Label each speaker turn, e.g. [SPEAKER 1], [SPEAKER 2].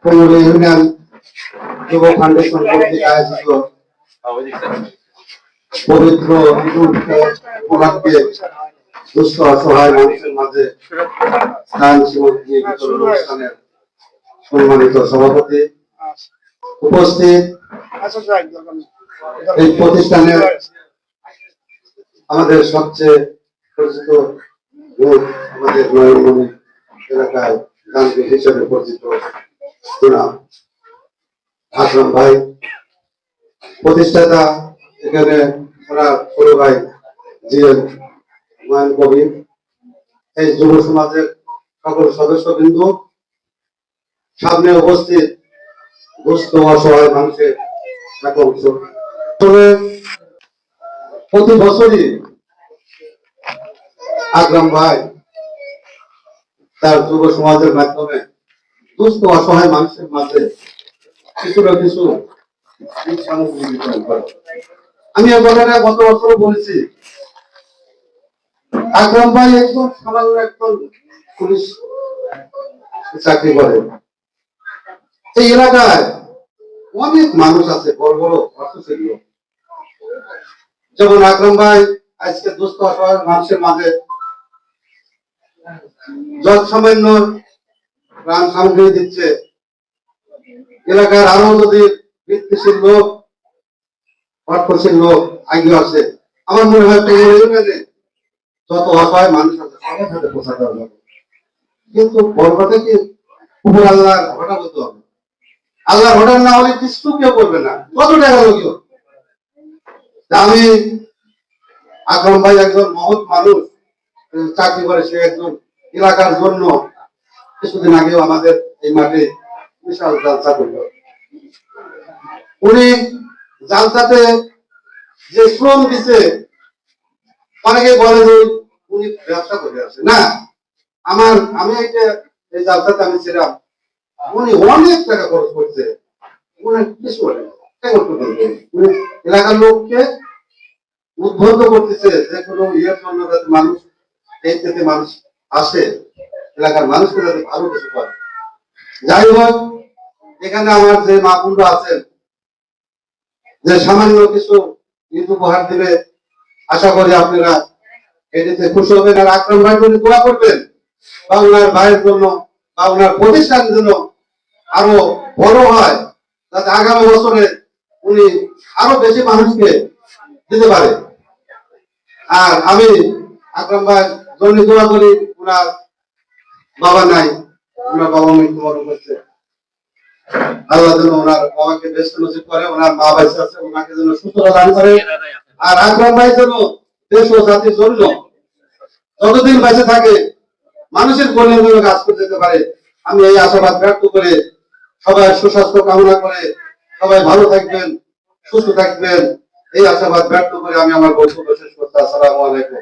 [SPEAKER 1] পনেরো ইউনিয়ন যুব ফাউন্ডেশন কর্তৃক আয়োজিত পবিত্র ঈদুল উপলক্ষে দুস্থ অসহায় মানুষের মাঝে স্থান অনুষ্ঠানের সম্মানিত সভাপতি উপস্থিত এই প্রতিষ্ঠানের আমাদের সবচেয়ে পরিচিত লোক, আমাদের নয়নমণি এলাকায় গান্ধী হিসেবে পরিচিত আকরাম ভাই, প্রতিষ্ঠাতা এখানে ওনার ছোট ভাই জিএম হুমায়ুন কবির, এই যুব সমাজের সকল সদস্যবৃন্দ, সামনে উপস্থিত দুস্থ অসহায় মানুষের অংশ। প্রতি বছরই আকরাম ভাই তার যুব সমাজের মাধ্যমে দুস্থ অসহায় মানুষের মাঝে কিছু না কিছু সামগ্রী বিতরণ করে। আমি এ কথাটা গত বছর বলেছি, আকরাম ভাই একজন সামান্য একজন পুলিশ চাকরি করে। এই এলাকায় অনেক মানুষ আছে, বড় বড় অর্থশীল লোক, যেমন আকরাম ভাই আজকে দুস্থ অসহায় মানুষের মাঝে যত সামান্য ত্রাণ সামগ্রী দিচ্ছে। এলাকার আরো যদি বৃত্তিশীল লোক, অর্থশীল লোক আগে আছে, আমার মনে হয় যত অসহায় মানুষ আছে সবার সাথে পৌঁছাতে হবে। কিন্তু বড় কথা কি, উপর আল্লাহর ঘটা বলতে হবে। আল্লাহর ঘটা না হলে কিছু কেউ করবে না, কত টাকা লোক। আমি আকরাম ভাই একজন মহৎ মানুষ, চাকরি করে, সে একজন এলাকার জন্য কিছুদিন আগেও আমাদের এই মাঠে বিশাল জালসা করল। উনি জালসাতে যে শ্রম দিছে, অনেকে বলে যে উনি ব্যবসা করে আছে। না, আমি এই জালসাতে আমি ছিলাম, উনি অনেক টাকা খরচ করছে। উনি কিছু বলে উনি এলাকার লোককে উদ্বুদ্ধ করতেছে যে কোনো ইয়ের জন্য যাতে মানুষ এই থেকে মানুষ আসে, এলাকার মানুষকে যাতে ভালো কিছু করে। যাই হোক, এখানে আমার যে মা বোনরা আছেন, যে সামান্য কিছু ঈদ উপহার দিবে, আশা করি আপনারা এটিতে খুশি হবেন। আর আকরাম ভাই জন্য দোয়া করবেন, বা ওনার ভাইয়ের জন্য, বা ওনার প্রতিষ্ঠানের জন্য আরো বড় হয়, যাতে আগামী বছরে উনি আরো বেশি মানুষকে দিতে পারে। আর আমি আকরাম ভাই জন্য দোয়া করি, ওনার বাবা নাই, ওনার বাবা মৃত্যুবরণ করছে, আল্লাহ যেন ওনার বাবাকে বেস্ট নসিব করে, ওনার মা বাইসে আছে, ওনাকে যেন সুস্থতা দান করে। আর আকরাম ভাই যেন দেশ ও জাতির জন্য যতদিন বেঁচে থাকে মানুষের কল্যাণের জন্য কাজ করতে যেতে পারে, আমি এই আশাবাদ ব্যক্ত করে সবাই সুস্বাস্থ্য কামনা করে সবাই ভালো থাকবেন, সুস্থ থাকবেন, এই আশাবাদ ব্যক্ত করে আমি আমার বক্তব্য শেষ করছি। আসসালামু আলাইকুম।